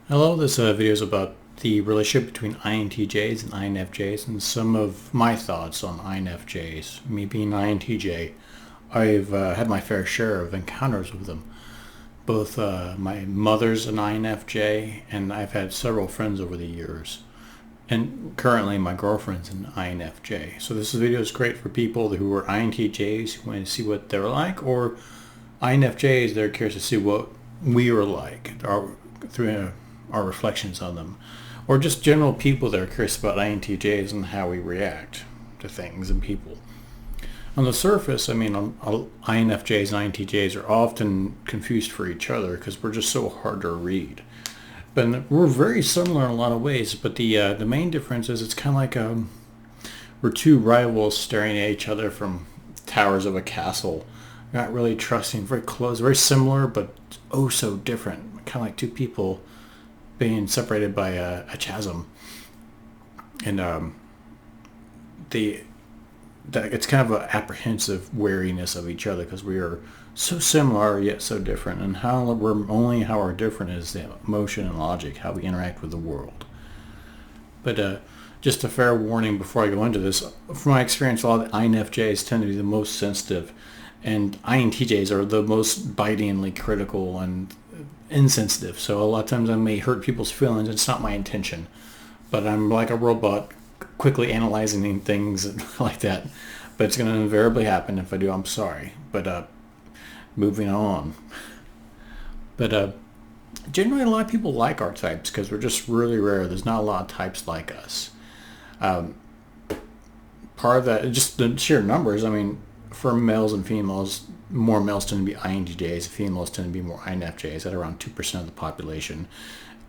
Hello, this video is about the relationship between INTJs and INFJs and some of my thoughts on INFJs. Me being an INTJ, I've had my fair share of encounters with them. Both my mother's an INFJ and I've had several friends over the years. And currently my girlfriend's an INFJ. So this video is great for people who are INTJs who want to see what they're like, or INFJs they're curious to see what we are like through our reflections on them, or just general people that are curious about INTJs and how we react to things and people. On the surface, INFJs and INTJs are often confused for each other because we're just so hard to read. But we're very similar in a lot of ways, but the main difference is it's kind of like we're two rivals staring at each other from towers of a castle, not really trusting, very close, very similar, but oh so different, kind of like two people being separated by a chasm. And it's kind of an apprehensive wariness of each other because we are so similar yet so different, and how our different is the emotion and logic, how we interact with the world. But just a fair warning before I go into this, from my experience, a lot of the INFJs tend to be the most sensitive, and INTJs are the most bitingly critical and insensitive. So a lot of times I may hurt people's feelings. It's not my intention, but I'm like a robot, quickly analyzing things like that. But it's going to invariably happen. If I do, I'm sorry. But moving on. But generally, a lot of people like our types because we're just really rare. There's not a lot of types like us. Part of that, just the sheer numbers. I mean, for males and females, more males tend to be INTJs, females tend to be more INFJs at around 2% of the population.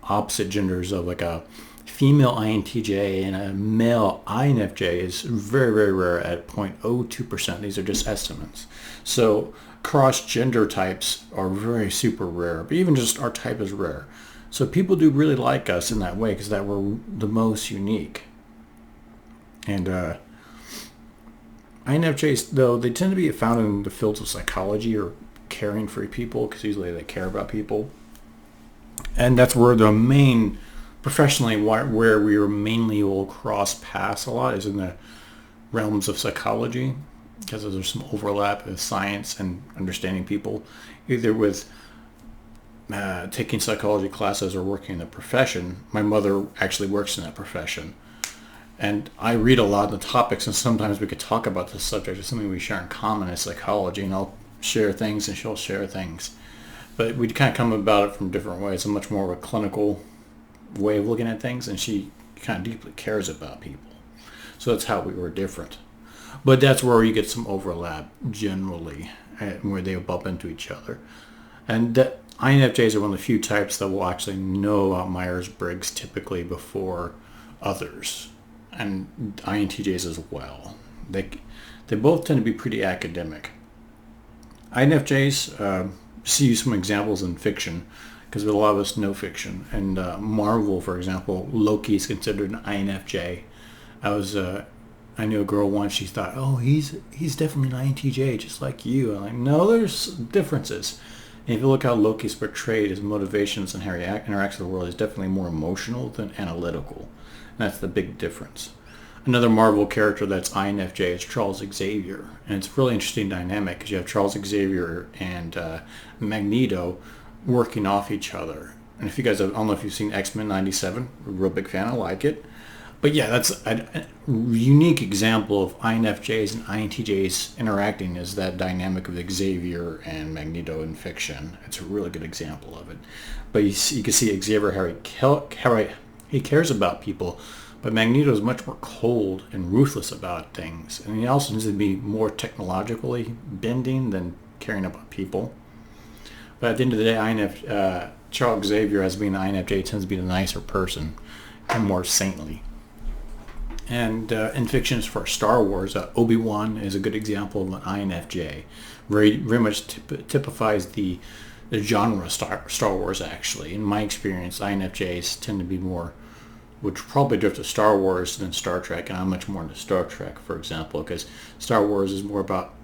Opposite genders of like a female INTJ and a male INFJ is very, very rare at 0.02%. These are just estimates. So cross-gender types are very super rare, but even just our type is rare. So people do really like us in that way because that we're the most unique. And INFJs, though, they tend to be found in the fields of psychology or caring for people because usually they care about people. And that's where the main, professionally, where we mainly will cross paths a lot is in the realms of psychology because there's some overlap with science and understanding people, either with taking psychology classes or working in the profession. My mother actually works in that profession. And I read a lot of the topics, and sometimes we could talk about this subject. It's something we share in common as psychology, and I'll share things and she'll share things. But we kind of come about it from different ways. I'm much more of a clinical way of looking at things, and she kind of deeply cares about people. So that's how we were different. But that's where you get some overlap, generally, where they bump into each other. And INFJs are one of the few types that will actually know about Myers-Briggs typically before others. And INTJs as well. They both tend to be pretty academic. INFJs see some examples in fiction because a lot of us know fiction. And Marvel, for example, Loki is considered an INFJ. I knew a girl once. She thought, "Oh, he's definitely an INTJ, just like you." I'm like, no, there's differences. And if you look how Loki's portrayed, his motivations and how he interacts with the world, is definitely more emotional than analytical. And that's the big difference. Another Marvel character that's INFJ is Charles Xavier. And it's a really interesting dynamic because you have Charles Xavier and Magneto working off each other. And if you guys, I don't know if you've seen X-Men 97, a real big fan, I like it. But yeah, that's a unique example of INFJs and INTJs interacting, is that dynamic of Xavier and Magneto in fiction. It's a really good example of it. But you can see Xavier, how he cares about people, but Magneto is much more cold and ruthless about things. And he also needs to be more technologically bending than caring about people. But at the end of the day, Charles Xavier, as being an INFJ, tends to be the nicer person and more saintly. And in fictions for Star Wars, Obi-Wan is a good example of an INFJ. Very much typifies the genre of Star Wars, actually. In my experience, INFJs tend to be more, would probably drift to Star Wars than Star Trek, and I'm much more into Star Trek, for example, because Star Wars is more about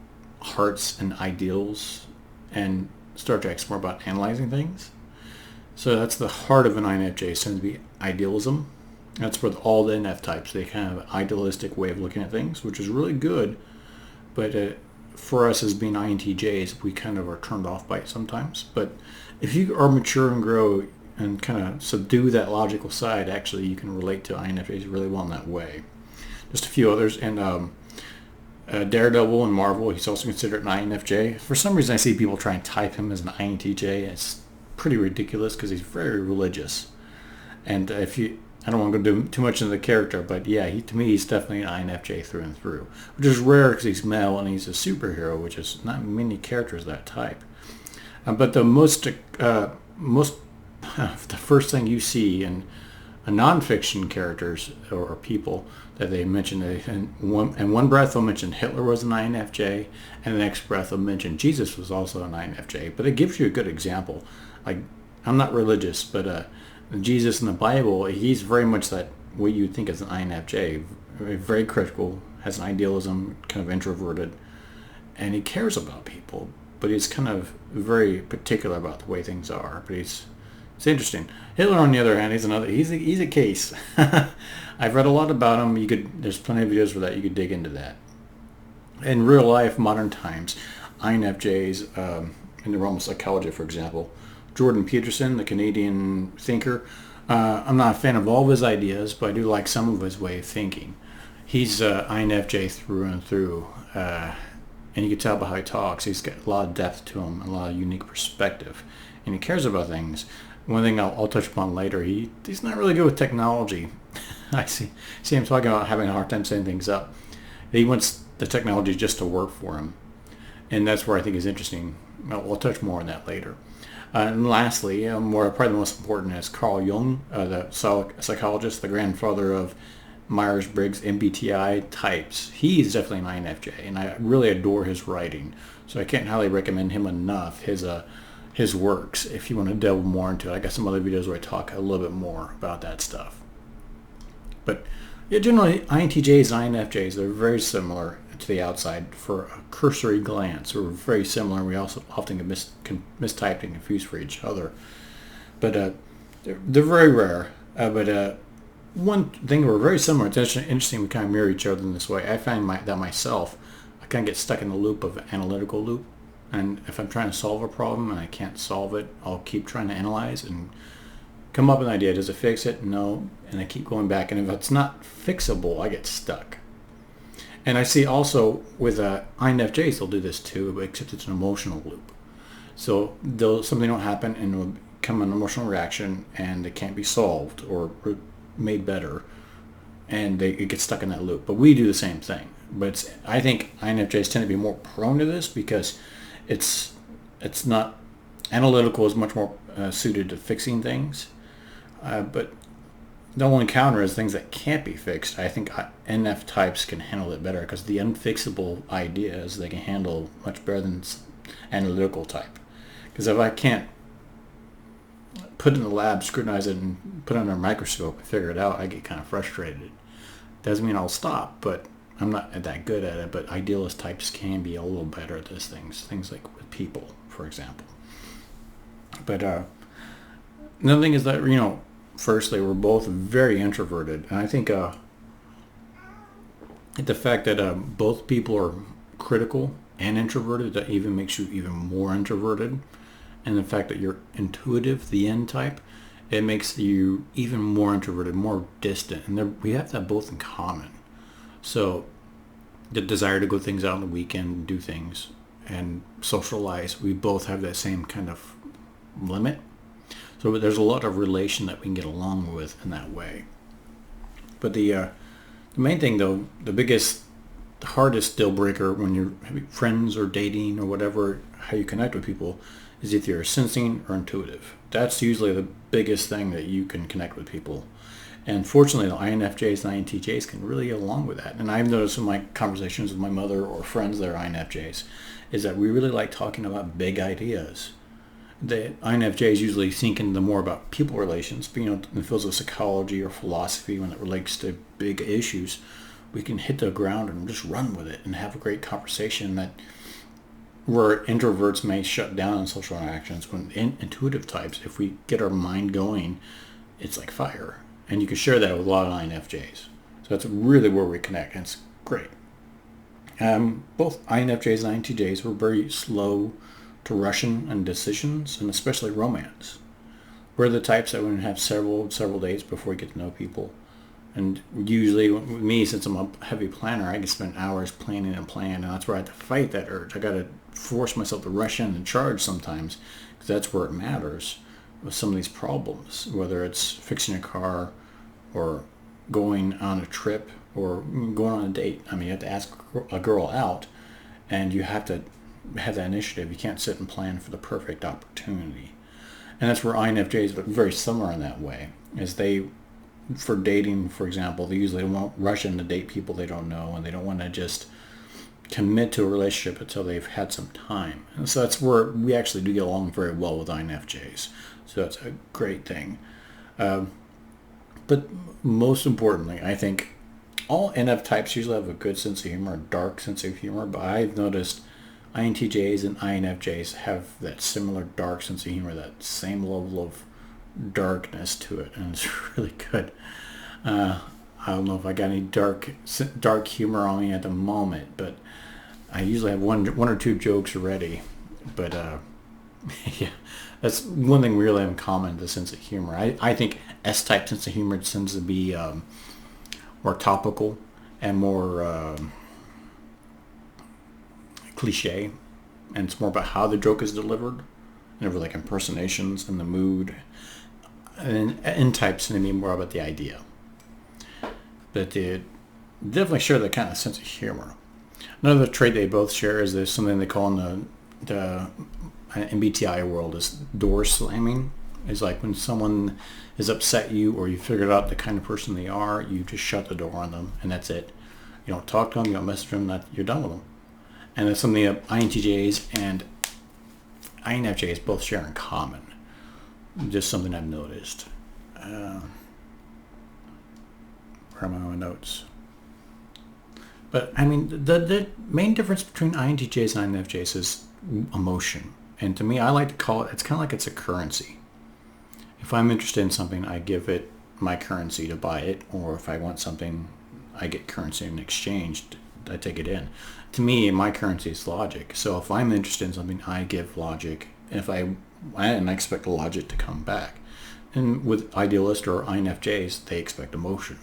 hearts and ideals, and Star Trek's more about analyzing things. So that's the heart of an INFJ. It tends to be idealism. That's with all the NF types. They kind of have an idealistic way of looking at things, which is really good. But for us as being INTJs, we kind of are turned off by it sometimes. But if you are mature and grow and kind of subdue that logical side, actually you can relate to INFJs really well in that way. Just a few others. And Daredevil and Marvel, he's also considered an INFJ. For some reason I see people try and type him as an INTJ. It's pretty ridiculous because he's very religious. And I don't want to go too much into the character, but yeah, to me he's definitely an INFJ through and through, which is rare because he's male and he's a superhero, which is not many characters that type. But the the first thing you see in non-fiction characters or people that they mention, in one breath they'll mention Hitler was an INFJ, and the next breath they'll mention Jesus was also an INFJ. But it gives you a good example. Like, I'm not religious, but Jesus in the Bible, he's very much that what you think is an INFJ, very critical, has an idealism, kind of introverted, and he cares about people, but he's kind of very particular about the way things are. But it's interesting. Hitler, on the other hand, he's a case. I've read a lot about him. There's plenty of videos for that. You could dig into that. In real life, modern times, INFJs in the realm of psychology, for example, Jordan Peterson, the Canadian thinker. I'm not a fan of all of his ideas, but I do like some of his way of thinking. He's INFJ through and through, and you can tell by how he talks. He's got a lot of depth to him, a lot of unique perspective, and he cares about things. One thing I'll touch upon later, he's not really good with technology. I see him talking about having a hard time setting things up. He wants the technology just to work for him, and that's where I think is interesting. We'll touch more on that later. And lastly, probably the most important is Carl Jung, the psychologist, the grandfather of Myers-Briggs MBTI types. He's definitely an INFJ, and I really adore his writing. So I can't highly recommend him enough, his works, if you want to delve more into it. I got some other videos where I talk a little bit more about that stuff. But yeah, generally, INTJs and INFJs, they're very similar to the outside for a cursory glance. We're very similar. We also often get mistyped and confused for each other. But they're very rare. But one thing, we're very similar. It's interesting we kind of mirror each other in this way. I find that myself, I kind of get stuck in the loop of analytical loop. And if I'm trying to solve a problem and I can't solve it, I'll keep trying to analyze and come up with an idea. Does it fix it? No. And I keep going back. And if it's not fixable, I get stuck. And I see also with INFJs, they'll do this too, except it's an emotional loop. So something will happen and it'll become an emotional reaction and it can't be solved or made better. And it gets stuck in that loop. But we do the same thing. But I think INFJs tend to be more prone to this because it's not analytical, is much more suited to fixing things. But the only counter is things that can't be fixed. I think NF types can handle it better because the unfixable ideas they can handle much better than analytical type. Because if I can't put it in the lab, scrutinize it, and put it under a microscope and figure it out, I get kind of frustrated. Doesn't mean I'll stop, but I'm not that good at it. But idealist types can be a little better at these things like with people, for example. But another thing is that, firstly, we're both very introverted. And I think the fact that both people are critical and introverted, that even makes you even more introverted. And the fact that you're intuitive, the N type, it makes you even more introverted, more distant. And we have that both in common. So the desire to go things out on the weekend, do things, and socialize, we both have that same kind of limit. So there's a lot of relation that we can get along with in that way. But the main thing, though, the hardest deal breaker when you're having friends or dating or whatever, how you connect with people, is if you're sensing or intuitive. That's usually the biggest thing that you can connect with people. And fortunately, the INFJs and INTJs can really get along with that. And I've noticed in my conversations with my mother or friends that are INFJs, is that we really like talking about big ideas. The INFJs usually think into more about people relations, but in the fields of psychology or philosophy, when it relates to big issues, we can hit the ground and just run with it and have a great conversation that where introverts may shut down on social interactions, when intuitive types, if we get our mind going, it's like fire. And you can share that with a lot of INFJs. So that's really where we connect, and it's great. Both INFJs and INTJs were very slow to rush in decisions, and especially romance. We're the types that would have several dates before we get to know people. And usually with me, since I'm a heavy planner, I can spend hours planning, and that's where I have to fight that urge. I got to force myself to rush in and charge sometimes, because that's where it matters with some of these problems, whether it's fixing a car or going on a trip or going on a date. I mean, you have to ask a girl out, and you have to have that initiative. You can't sit and plan for the perfect opportunity. And that's where INFJs are very similar in that way, is they, for dating, for example, they usually won't rush in to date people they don't know, and they don't want to just commit to a relationship until they've had some time. And so that's where we actually do get along very well with INFJs. So that's a great thing. But most importantly, I think all NF types usually have a good sense of humor, a dark sense of humor, but I've noticed INTJs and INFJs have that similar dark sense of humor, that same level of darkness to it, and it's really good. I don't know if I got any dark humor on me at the moment, but I usually have one or two jokes ready. But yeah, that's one thing we really have in common, the sense of humor. I think S-type sense of humor tends to be more topical and more cliche, and it's more about how the joke is delivered, and over like impersonations and the mood. And N-types tend to be more about the idea. But they definitely share that kind of sense of humor. Another trait they both share is there's something they call in the MBTI world is door slamming. It's like when someone has upset you, or you figured out the kind of person they are, you just shut the door on them, and that's it. You don't talk to them, you don't message them, you're done with them. And that's something that INTJs and INFJs both share in common. Just something I've noticed. Where are my own notes? But I mean, the main difference between INTJs and INFJs is emotion. And to me, I like to call it, it's kind of like it's a currency. If I'm interested in something, I give it my currency to buy it. Or if I want something, I get currency in exchange. I take it in. To me, my currency is logic. So if I'm interested in something, I give logic. And if I expect the logic to come back. And with idealists or INFJs, they expect emotion.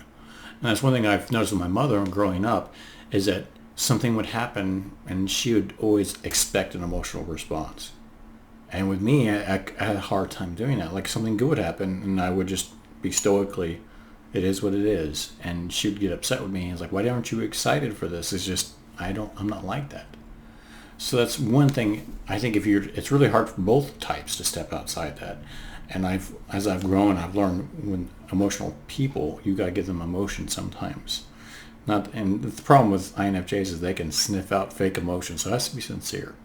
And that's one thing I've noticed with my mother growing up, is that something would happen and she would always expect an emotional response. And with me, I had a hard time doing that. Like something good would happen and I would just be stoically, it is what it is. And she would get upset with me. And it's like, why aren't you excited for this? It's just, I'm not like that. So that's one thing. I think it's really hard for both types to step outside that. And as I've grown, I've learned when emotional people, you gotta give them emotion sometimes. And the problem with INFJs is they can sniff out fake emotion, so it has to be sincere.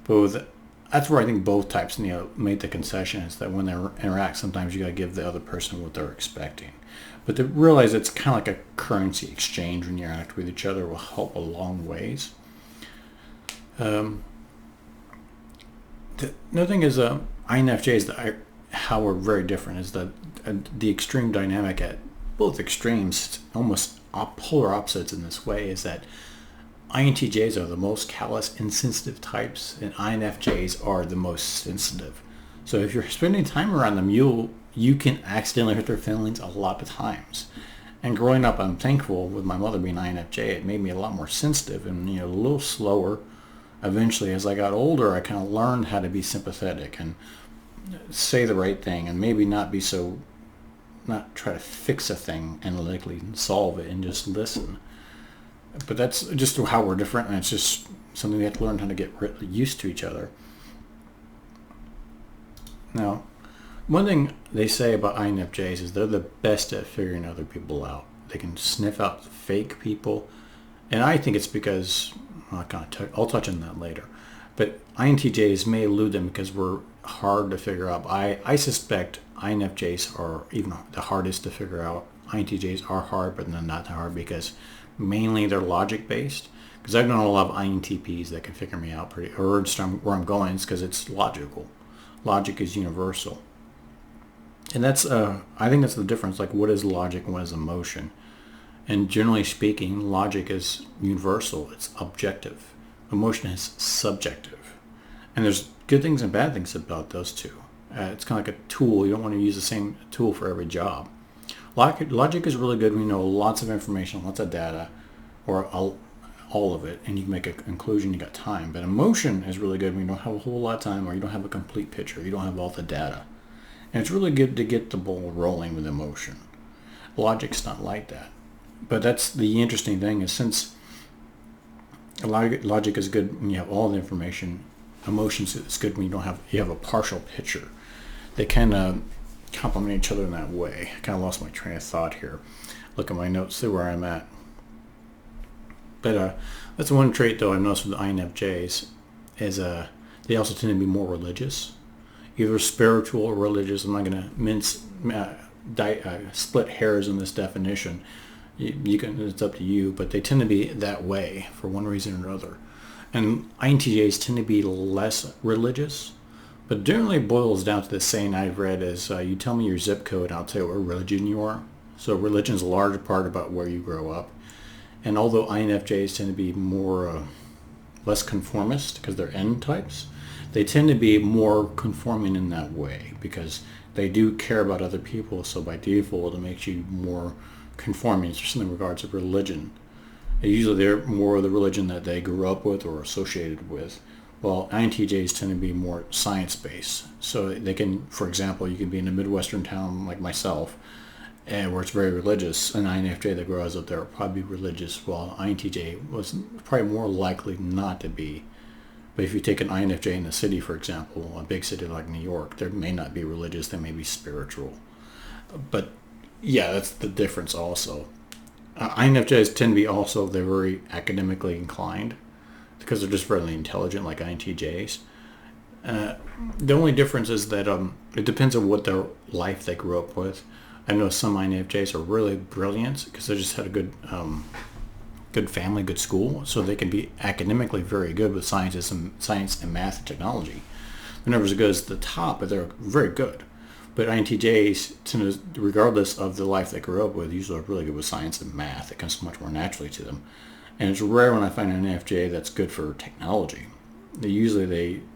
But that's where I think both types make the concession, is that when they interact, sometimes you gotta give the other person what they're expecting. But to realize it's kind of like a currency exchange when you interact with each other will help a long ways. Another thing is INFJs, how we're very different is that the extreme dynamic at both extremes, almost polar opposites in this way, is that INTJs are the most callous, insensitive types, and INFJs are the most sensitive. So if you're spending time around them, you can accidentally hurt their feelings a lot of times. And growing up, I'm thankful with my mother being INFJ, it made me a lot more sensitive and a little slower. Eventually, as I got older, I kind of learned how to be sympathetic and say the right thing, and maybe not try to fix a thing analytically and solve it, and just listen. But that's just how we're different, and it's just something we have to learn how to get used to each other. Now, one thing they say about INFJs is they're the best at figuring other people out. They can sniff out fake people, and I think it's because, I'll touch on that later, but INTJs may elude them because we're hard to figure out. I suspect INFJs are even the hardest to figure out. INTJs are hard, but they're not that hard because Mainly they're logic based, because I've known a lot of INTPs that can figure me out pretty, or understand where I'm going, because it's logical. Logic is universal. And that's, I think that's the difference. Like, what is logic and what is emotion? And generally speaking, logic is universal. It's objective. Emotion is subjective. And there's good things and bad things about those two. It's kind of like a tool. You don't want to use the same tool for every job. Logic is really good when you know lots of information, lots of data, or all of it, and you can make a conclusion, you got time. But emotion is really good when you don't have a whole lot of time, or you don't have a complete picture, you don't have all the data. And it's really good to get the ball rolling with emotion. Logic's not like that. But that's the interesting thing, is since logic is good when you have all the information, emotion is good when you have a partial picture. They kind of complement each other in that way. I kind of lost my train of thought here. Look at my notes, see where I'm at. But that's one trait, though, I've noticed with the INFJs, is they also tend to be more religious, either spiritual or religious. I'm not going to split hairs in this definition. You can, it's up to you, but they tend to be that way for one reason or another. And INTJs tend to be less religious, but generally it boils down to the saying I've read is, you tell me your zip code, I'll tell you what religion you are. So religion is a large part about where you grow up. And although INFJs tend to be less conformist because they're N types, they tend to be more conforming in that way because they do care about other people. So by default, it makes you more conforming, especially in regards to religion. Usually they're more of the religion that they grew up with or associated with. Well, INTJs tend to be more science-based. So they can, for example, you can be in a Midwestern town like myself, and where it's very religious. An INFJ that grows up there will probably be religious, while INTJ was probably more likely not to be. But if you take an INFJ in a city, for example, a big city like New York, they may not be religious, they may be spiritual. But yeah, that's the difference also. INFJs tend to be also, they're very academically inclined because they're just fairly intelligent like INTJs. The only difference is that it depends on what their life they grew up with. I know some INFJs are really brilliant because they just had a good family, good school, so they can be academically very good with science and math and technology. They're never as good as the top, but they're very good. But INTJs, regardless of the life they grew up with, usually are really good with science and math. It comes much more naturally to them. And it's rare when I find an INFJ that's good for technology.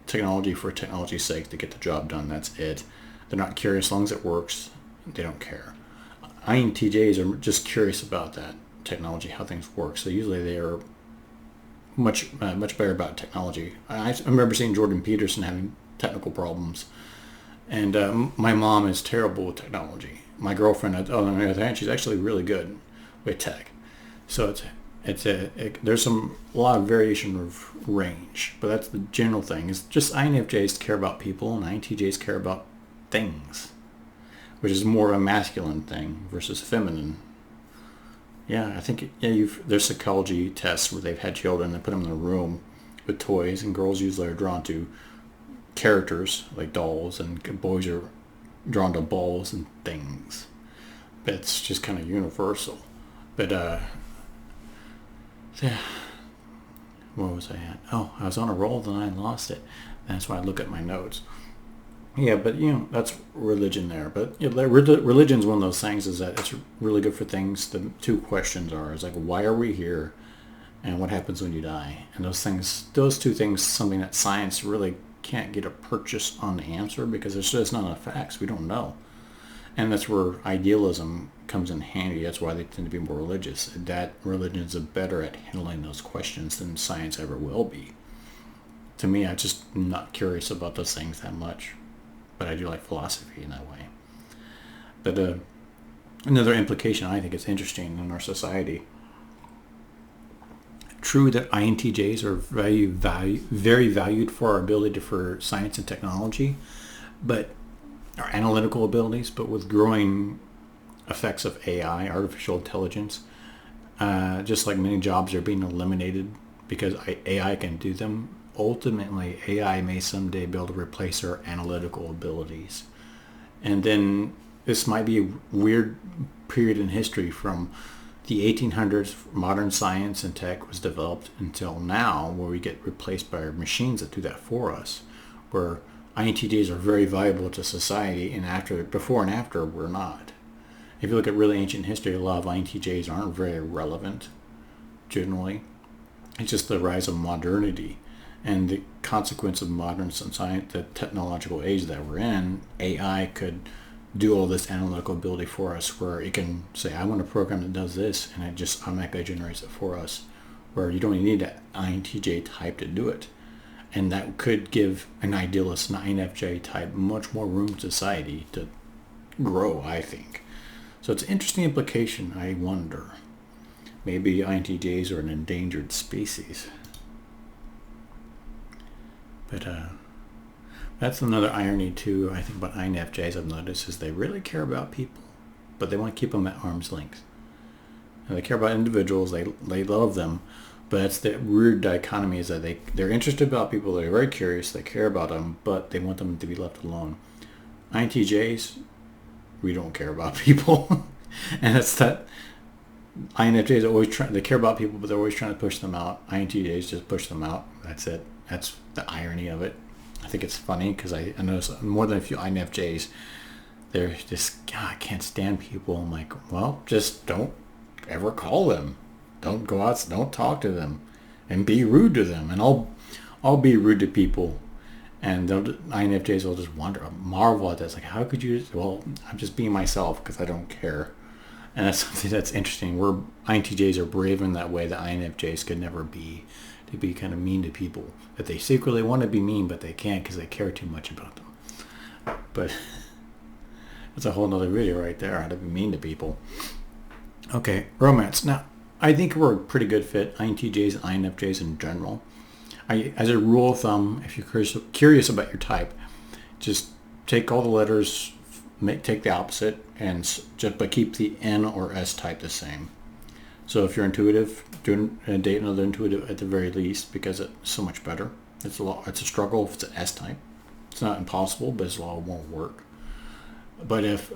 Technology for technology's sake to get the job done, that's it. They're not curious as long as it works. They don't care. INTJs are just curious about that technology, how things work. So usually they are much better about technology. I remember seeing Jordan Peterson having technical problems. And my mom is terrible with technology. My girlfriend, on the other hand, she's actually really good with tech. So there's a lot of variation of range, but that's the general thing. It's just INFJs care about people and INTJs care about things, which is more of a masculine thing versus feminine. Yeah, I think there's psychology tests where they've had children and put them in a room with toys, and girls usually are drawn to characters like dolls, and boys are drawn to balls and things. But it's just kind of universal. But yeah, where was I at? Oh, I was on a roll, then I lost it. That's why I look at my notes. Yeah, but that's religion there. But religion's one of those things, is that it's really good for things. The two questions is like, why are we here, and what happens when you die? And those two things, something that science really can't get a purchase on the answer, because there's just not enough facts. We don't know. And that's where idealism comes in handy. That's why they tend to be more religious. That religions are better at handling those questions than science ever will be. To me, I'm just not curious about those things that much. But I do like philosophy in that way. But another implication I think is interesting in our society. True that INTJs are very valued for our ability for science and technology, but our analytical abilities, but with growing effects of AI, artificial intelligence, just like many jobs are being eliminated because AI can do them, ultimately AI may someday be able to replace our analytical abilities. And then this might be a weird period in history from the 1800s, modern science and tech was developed until now, where we get replaced by machines that do that for us, where INTJs are very valuable to society, and before and after, we're not. If you look at really ancient history, a lot of INTJs aren't very relevant, generally. It's just the rise of modernity and the consequence of modern society, the technological age that we're in. AI could do all this analytical ability for us, where it can say, I want a program that does this, and it just automatically generates it for us, where you don't even need an INTJ type to do it. And that could give an idealist, an INFJ type, much more room in society to grow, I think. So it's an interesting implication, I wonder. Maybe INTJs are an endangered species. But that's another irony too, I think, about INFJs I've noticed, is they really care about people, but they want to keep them at arm's length. And they care about individuals, they love them, but that's the weird dichotomy, is that they're interested about people, they're very curious, they care about them, but they want them to be left alone. INTJs, we don't care about people. And it's that INFJs always they care about people, but they're always trying to push them out. INTJs just push them out. That's it. That's the irony of it. I think it's funny because I notice more than a few INFJs, they're just, God, I can't stand people. I'm like, well, just don't ever call them. Don't go out, don't talk to them, and be rude to them. And I'll be rude to people, and INFJs will just marvel at that. It's like, how could you? Well, I'm just being myself because I don't care. And that's something that's interesting. Where INTJs are brave in that way that INFJs could never be, to be kind of mean to people. That they secretly want to be mean, but they can't because they care too much about them. But that's a whole nother video right there, how to be mean to people. Okay, romance. Now, I think we're a pretty good fit, INTJs and INFJs in general. As a rule of thumb, if you're curious about your type, just take all the letters, take the opposite, but keep the N or S type the same. So if you're intuitive, date another intuitive at the very least, because it's so much better. It's a struggle if it's an S type. It's not impossible, but it won't work. But if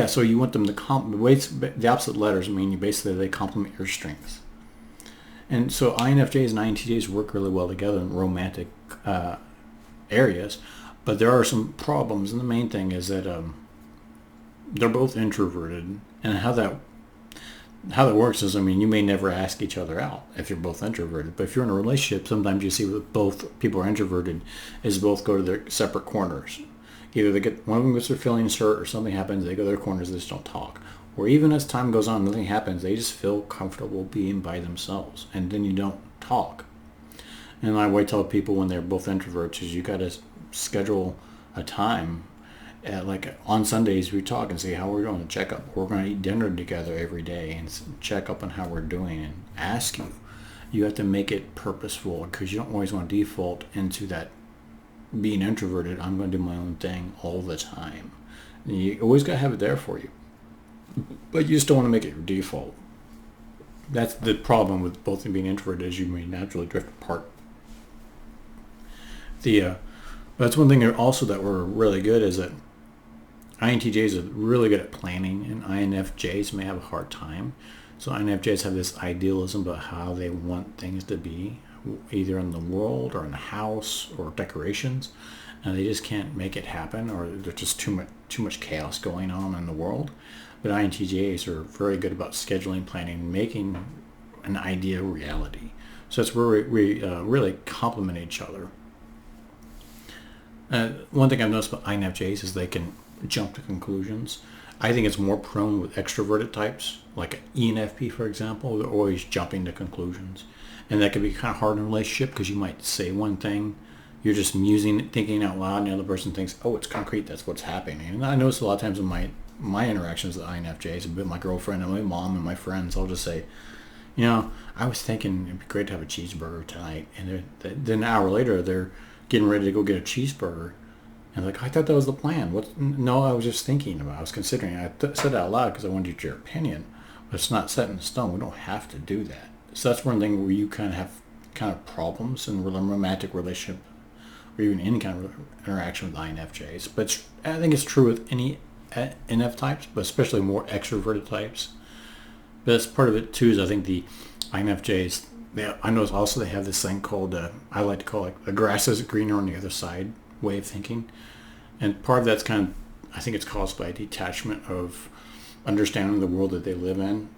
so you want them to the opposite letters mean they complement your strengths. And so INFJs and INTJs work really well together in romantic areas, but there are some problems, and the main thing is that they're both introverted, and how that works is, you may never ask each other out if you're both introverted, but if you're in a relationship, sometimes you see that both people are introverted, is both go to their separate corners. Either one of them gets their feelings hurt or something happens, they go to their corners, they just don't talk. Or even as time goes on, nothing happens, they just feel comfortable being by themselves, and then you don't talk. And I always tell people when they're both introverts is you got to schedule a time. Like on Sundays we talk and say how we're doing, check up. We're going to eat dinner together every day and check up on how we're doing and ask you. You have to make it purposeful, because you don't always want to default into that being introverted. I'm going to do my own thing all the time. And you always got to have it there for you. But you just don't want to make it your default. That's the problem with both being introverted, is you may naturally drift apart. That's one thing also that we're really good is that INTJs are really good at planning, and INFJs may have a hard time. So INFJs have this idealism about how they want things to be, either in the world or in the house or decorations, and they just can't make it happen, or there's just too much chaos going on in the world. But INTJs are very good about scheduling, planning, making an idea a reality. So that's where we really complement each other. One thing I've noticed about INFJs is they can jump to conclusions. I think it's more prone with extroverted types, like an ENFP, for example. They're always jumping to conclusions. And that can be kind of hard in a relationship, because you might say one thing, you're just musing, thinking out loud, and the other person thinks, oh, it's concrete, that's what's happening. And I notice a lot of times in my interactions with INFJs, with my girlfriend and my mom and my friends, I'll just say, I was thinking it'd be great to have a cheeseburger tonight. And then an hour later, they're getting ready to go get a cheeseburger. And I thought that was the plan. No, I was just thinking about it. I was considering it. I said it out loud because I wanted your opinion. But it's not set in stone. We don't have to do that. So that's one thing where you kind of problems in a romantic relationship, or even any kind of interaction with INFJs. But I think it's true with any NF types, but especially more extroverted types. But that's part of it too. Is I think the INFJs. I know also they have this thing called I like to call it the grass is greener on the other side way of thinking, and part of that's kind of I think it's caused by detachment of understanding the world that they live in.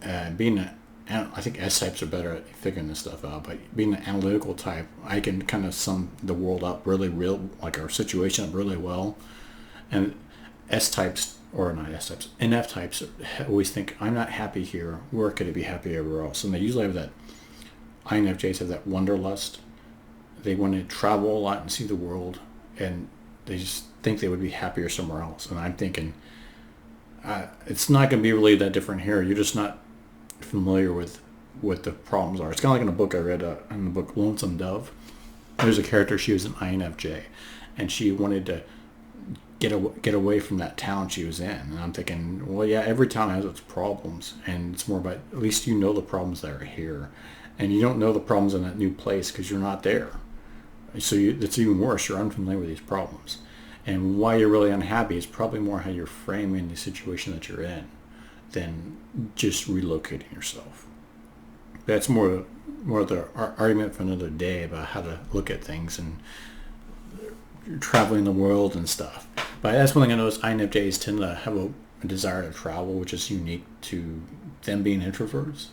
I think S types are better at figuring this stuff out, but being an analytical type, I can kind of sum the world up like our situation up really well. And S types, or not S types, NF types always think, I'm not happy here, where could I be happy everywhere else? And they usually have that, INFJs have that wanderlust. They want to travel a lot and see the world, and they just think they would be happier somewhere else. And I'm thinking, it's not going to be really that different here. You're just not familiar with what the problems are. It's kind of like in a book I read, in the book Lonesome Dove. There's a character, she was an INFJ, and she wanted to get away from that town she was in. And I'm thinking, well, yeah, every town has its problems, and it's more about at least you know the problems that are here, and you don't know the problems in that new place because you're not there. So it's even worse. You're unfamiliar with these problems, and why you're really unhappy is probably more how you're framing the situation that you're in than just relocating yourself. That's more of the argument for another day about how to look at things and traveling the world and stuff. But that's one thing I noticed. INFJs tend to have a desire to travel, which is unique to them being introverts.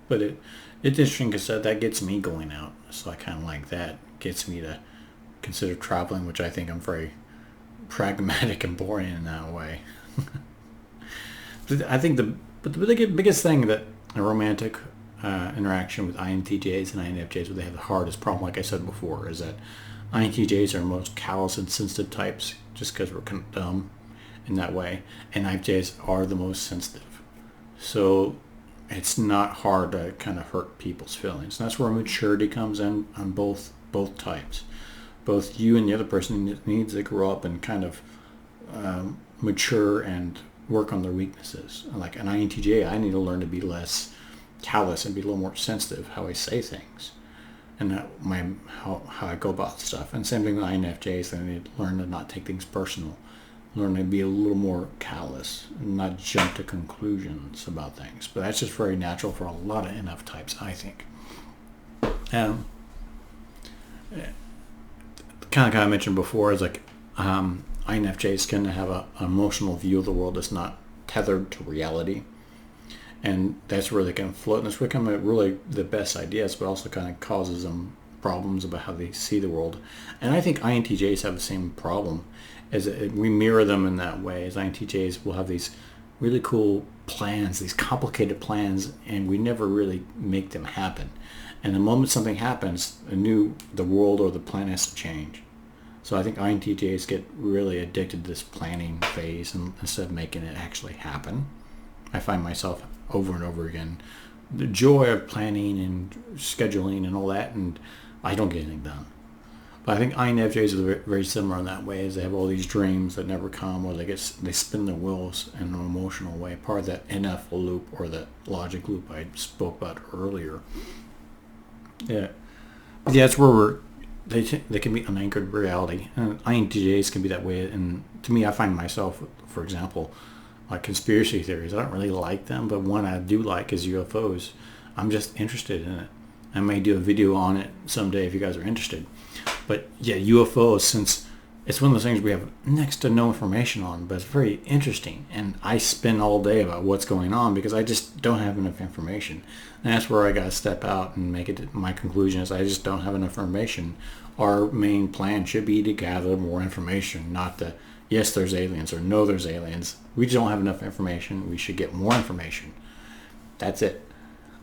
But it's interesting because that gets me going out. So I kind of like that. Gets me to consider traveling, which I think I'm very pragmatic and boring in that way. I think the biggest thing that a romantic interaction with INTJs and INFJs, where they have the hardest problem, like I said before, is that INTJs are most callous and sensitive types just because we're kind of dumb in that way, and INFJs are the most sensitive. So it's not hard to kind of hurt people's feelings. And that's where maturity comes in on both types. Both you and the other person needs to grow up and kind of mature and work on their weaknesses. Like an INTJ, I need to learn to be less callous and be a little more sensitive how I say things and how I go about stuff. And same thing with INFJs, they need to learn to not take things personal, learn to be a little more callous and not jump to conclusions about things. But that's just very natural for a lot of NF types, I think. Kind of I mentioned before is like INFJs can have an emotional view of the world that's not tethered to reality, and that's where they can float, and it's become really the best ideas, but also kind of causes them problems about how they see the world. And I think INTJs have the same problem, as we mirror them in that way. As INTJs will have these really cool plans, these complicated plans, and we never really make them happen. And the moment something happens, the world or the plan has to change. So I think INTJs get really addicted to this planning phase, and instead of making it actually happen. I find myself over and over again, the joy of planning and scheduling and all that, and I don't get anything done. But I think INFJs are very, very similar in that way, as they have all these dreams that never come, or they spin their wheels in an emotional way, part of that NF loop or that logic loop I spoke about earlier. Yeah, that's where they can be unanchored reality, and INTJs can be that way. And to me, I find myself, for example, like conspiracy theories, I don't really like them, but one I do like is UFOs. I'm just interested in it. I may do a video on it someday if you guys are interested. But yeah, UFOs, since it's one of those things we have next to no information on, but it's very interesting, and I spin all day about what's going on because I just don't have enough information. And that's where I got to step out and make it. My conclusion is I just don't have enough information. Our main plan should be to gather more information, not the yes, there's aliens or no, there's aliens. We just don't have enough information. We should get more information. That's it.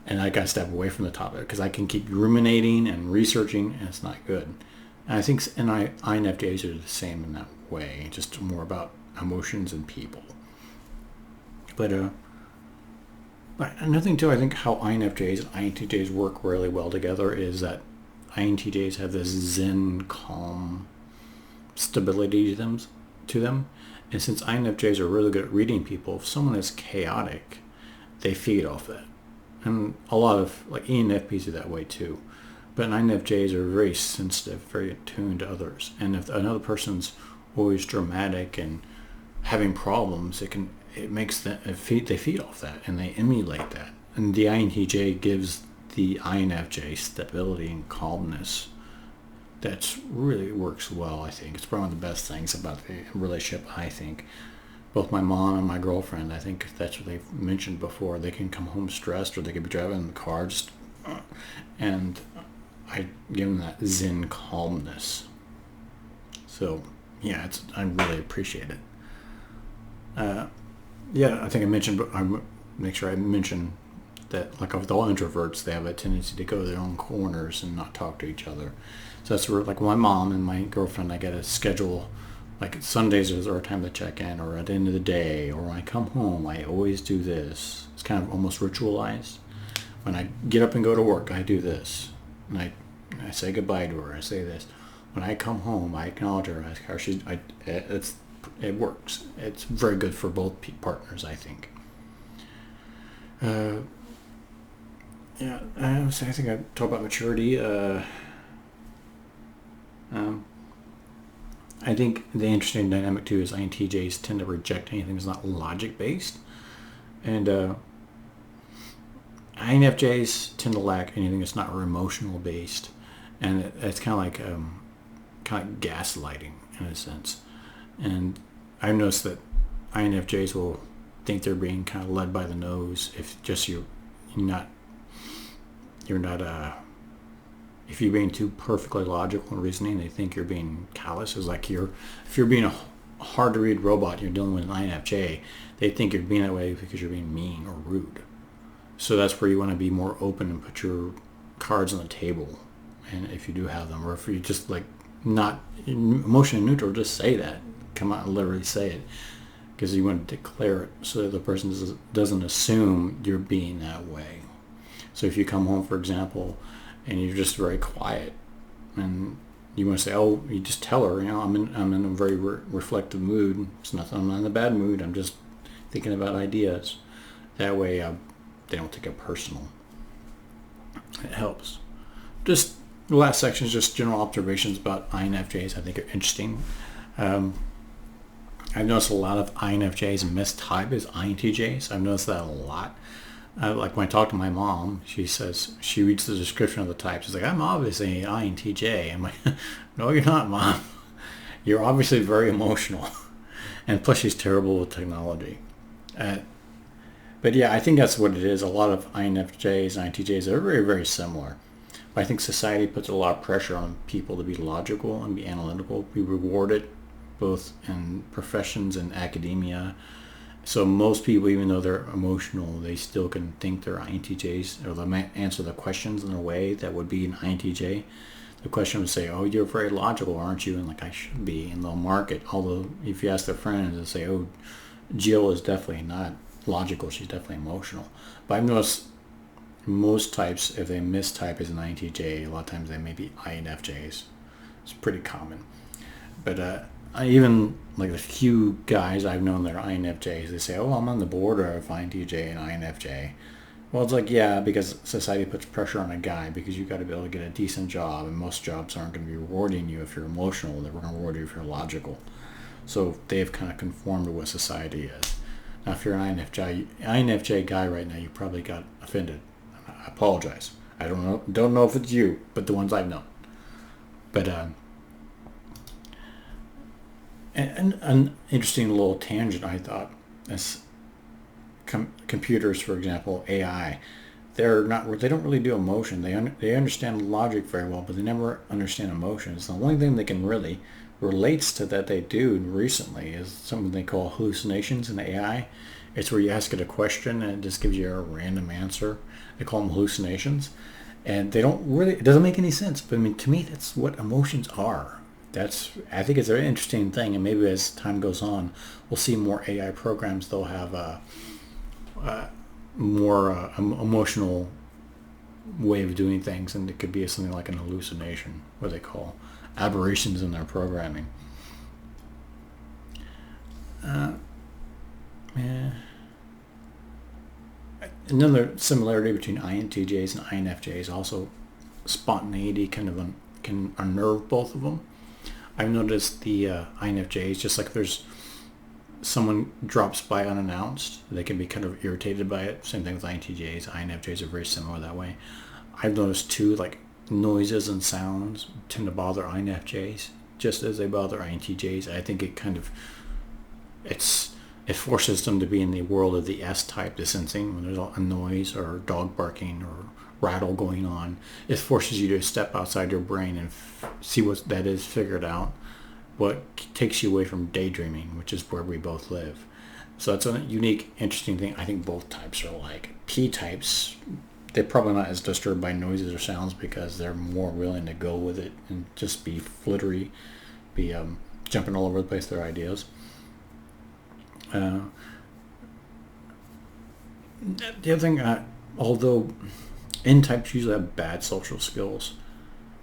And I got to step away from the topic because I can keep ruminating and researching, and it's not good. And I think INFJs are the same in that way, just more about emotions and people. But another thing too, I think how INFJs and INTJs work really well together is that INTJs have this zen, calm stability to them. And since INFJs are really good at reading people, if someone is chaotic, they feed off that. And a lot of like ENFPs are that way too. But INFJs are very sensitive, very attuned to others. And if another person's always dramatic and having problems, it makes them they feed off that and they emulate that. And the INTJ gives the INFJ stability and calmness. That's really works well. I think it's probably one of the best things about the relationship. I think both my mom and my girlfriend, I think that's what they've mentioned before. They can come home stressed, or they could be driving in the car just, and I give them that Zen calmness. So yeah, I really appreciate it. Yeah, I think I mentioned, but I make sure I mention that, like with all introverts, they have a tendency to go to their own corners and not talk to each other. So that's where, like, my mom and my girlfriend, I get a schedule. Like Sundays is our time to check in, or at the end of the day, or when I come home, I always do this. It's kind of almost ritualized. When I get up and go to work, I do this, and I say goodbye to her. I say this. When I come home, I acknowledge her. I ask her. It works. It's very good for both partners, I think. Yeah, I think I talked about maturity. I think the interesting dynamic too is INTJs tend to reject anything that's not logic based, and INFJs tend to lack anything that's not emotional based, and it's kind of like gaslighting in a sense. And I've noticed that INFJs will think they're being kind of led by the nose if just you're not if you're being too perfectly logical and reasoning, they think you're being callous. It's like if you're being a hard to read robot, you're dealing with an INFJ, they think you're being that way because you're being mean or rude. So that's where you want to be more open and put your cards on the table, and if you do have them, or if you just like not emotionally neutral, just say that. Come out and literally say it, because you want to declare it so that the person doesn't assume you're being that way. So if you come home, for example, and you're just very quiet, and you want to say, oh, you just tell her, I'm in a very reflective mood. It's nothing. I'm not in a bad mood. I'm just thinking about ideas. That way, they don't take it personal. It helps. Just the last section is just general observations about INFJs. I think are interesting. I've noticed a lot of INFJs mistype as INTJs. I've noticed that a lot. Like when I talk to my mom, she says, she reads the description of the type. She's like, I'm obviously an INTJ. I'm like, no, you're not, Mom. You're obviously very emotional. And plus she's terrible with technology. But yeah, I think that's what it is. A lot of INFJs and INTJs are very, very similar. But I think society puts a lot of pressure on people to be logical and be analytical, be rewarded both in professions and academia. So most people, even though they're emotional, they still can think they're INTJs, or they might answer the questions in a way that would be an INTJ. The question would say, oh, you're very logical, aren't you? And like, I should be. And they'll mark it. Although if you ask their friends, they'll say, oh, Jill is definitely not logical. She's definitely emotional. But I've noticed most types, if they mistype as an INTJ, a lot of times they may be INFJs. It's pretty common. But I even, like a few guys I've known that are INFJs, they say, oh, I'm on the border of INTJ and INFJ. Well, it's like, yeah, because society puts pressure on a guy because you've got to be able to get a decent job, and most jobs aren't going to be rewarding you if you're emotional. They're going to reward you if you're logical. So they've kind of conformed to what society is. Now, if you're an INFJ guy right now, you probably got offended. I apologize. I don't know if it's you, but the ones I've known. But an interesting little tangent, I thought, is computers, for example, AI. They don't really do emotion. They understand logic very well, but they never understand emotions. The only thing they can really relates to that they do recently is something they call hallucinations in AI. It's where you ask it a question and it just gives you a random answer. They call them hallucinations, and it doesn't make any sense. But I mean, to me, that's what emotions are. I think it's an interesting thing, and maybe as time goes on, we'll see more AI programs. They'll have more emotional way of doing things, and it could be something like an hallucination, what they call aberrations in their programming. Another similarity between INTJs and INFJs, also spontaneity can unnerve both of them. I've noticed the INFJs, just like there's someone drops by unannounced, they can be kind of irritated by it. Same thing with INTJs. INFJs are very similar that way. I've noticed too, like noises and sounds tend to bother INFJs just as they bother INTJs. I think it forces them to be in the world of the S-type, the sensing. When there's a noise or dog barking or rattle going on, it forces you to step outside your brain and see what that is, figure it out. What takes you away from daydreaming, which is where we both live. So that's a unique, interesting thing. I think both types are alike. P-types, they're probably not as disturbed by noises or sounds because they're more willing to go with it and just be flittery, be jumping all over the place with their ideas. The other thing, although N-types usually have bad social skills,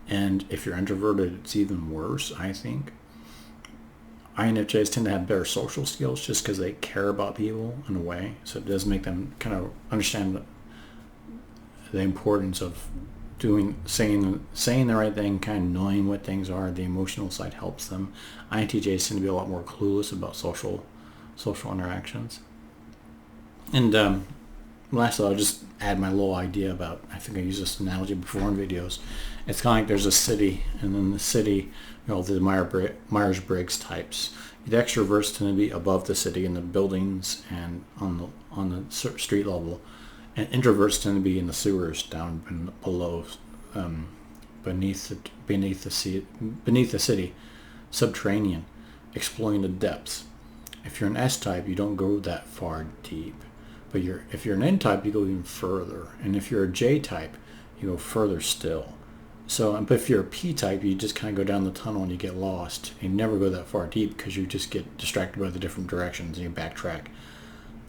and if you're introverted, it's even worse, I think. INFJs tend to have better social skills just because they care about people in a way, so it does make them kind of understand the importance of saying the right thing, kind of knowing what things are. The emotional side helps them. INTJs tend to be a lot more clueless about social interactions. And lastly, I'll just add my little idea about, I think I used this analogy before in videos. It's kind of like there's a city, and then the city, the Myers-Briggs types. The extroverts tend to be above the city in the buildings and on the street level, and introverts tend to be in the sewers down below, beneath the city, subterranean, exploring the depths. If you're an S-type, you don't go that far deep. But if you're an N-type, you go even further. And if you're a J-type, you go further still. So, but if you're a P-type, you just kind of go down the tunnel and you get lost. You never go that far deep because you just get distracted by the different directions and you backtrack.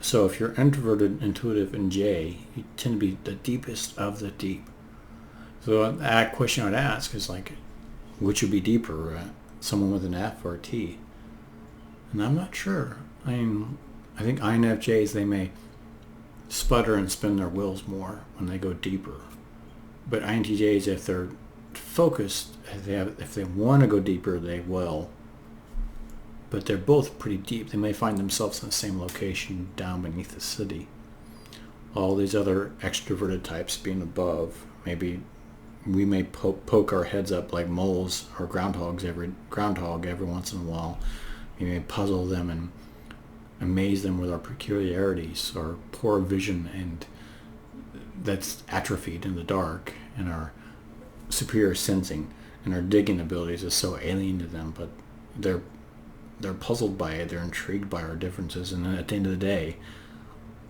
So if you're introverted, intuitive, and J, you tend to be the deepest of the deep. So that question I'd ask is like, which would be deeper, someone with an F or a T? And I'm not sure. I think INFJs, they may sputter and spin their wheels more when they go deeper. But INTJs, if they're focused, if they want to go deeper, they will. But they're both pretty deep. They may find themselves in the same location down beneath the city. All these other extroverted types being above, maybe we may poke our heads up like moles or groundhog every once in a while. We may puzzle them and amaze them with our peculiarities, our poor vision, and that's atrophied in the dark, and our superior sensing and our digging abilities is so alien to them, but they're puzzled by it, they're intrigued by our differences, and then at the end of the day,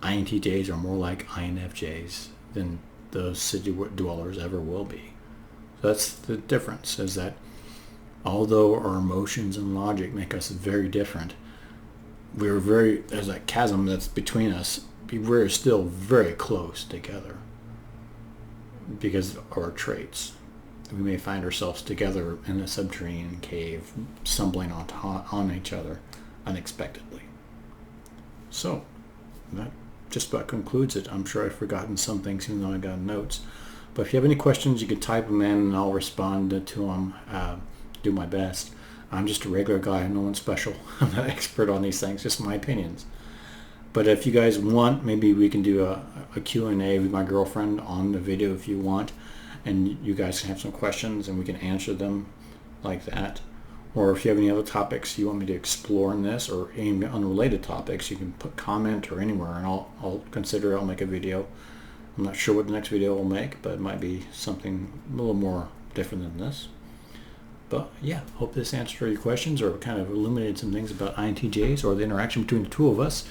INTJs are more like INFJs than those city dwellers ever will be. So that's the difference, is that although our emotions and logic make us very different, there's a chasm that's between us. We're still very close together because of our traits. We may find ourselves together in a subterranean cave, stumbling on each other unexpectedly. So that just about concludes it. I'm sure I've forgotten some things, even though I got notes. But if you have any questions, you can type them in and I'll respond to them. Do my best. I'm just a regular guy, no one special. I'm not an expert on these things, just my opinions. But if you guys want, maybe we can do a Q&A with my girlfriend on the video if you want, and you guys can have some questions and we can answer them like that. Or if you have any other topics you want me to explore in this, or any unrelated topics, you can put comment or anywhere, and I'll consider it. I'll make a video. I'm not sure what the next video will make, but it might be something a little more different than this. But yeah, hope this answered your questions or kind of illuminated some things about INTJs or the interaction between the two of us.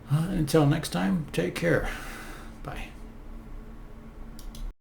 Until next time, take care. Bye.